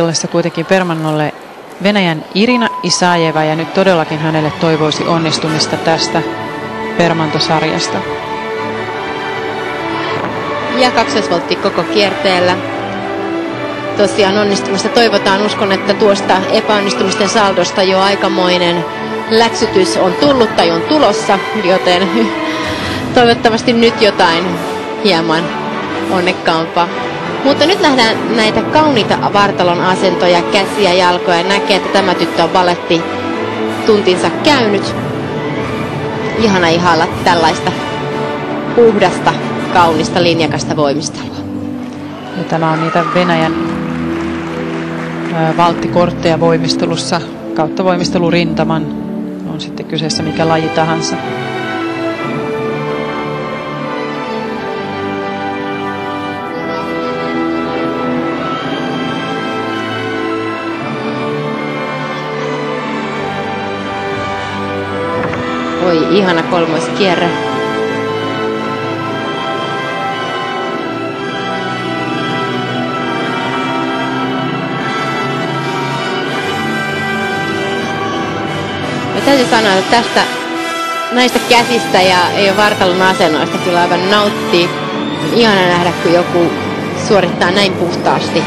ottelussa kuitenkin Permannolle Venäjän Irina Isajeva, ja nyt todellakin hänelle toivoisi onnistumista tästä Permanto-sarjasta. Ja kaksosvoltti koko kierteellä. Tosiaan onnistumista toivotaan. Uskon, että tuosta epäonnistumisten saldosta jo aikamoinen läksytys on tullut tai on tulossa, joten toivottavasti nyt jotain hieman onnekkaampaa. Mutta nyt nähdään näitä kauniita vartalon asentoja, käsiä, jalkoja. Näkee, että tämä tyttö on baletti tuntinsa käynyt. Ihana ihailla tällaista puhdasta, kaunista, linjakasta voimistelua. Ja tämä on niitä Venäjän valttikortteja voimistelussa kautta voimistelurintaman. On sitten kyseessä mikä laji tahansa. Oi, ihana kolmoiskierre. Ja täytyy sanoa, että näistä käsistä ja vartalon asennoista kyllä aivan nauttii. On ihana nähdä, kun joku suorittaa näin puhtaasti,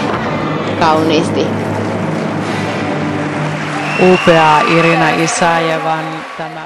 kauniisti. Upeaa Irina Isajevan tämä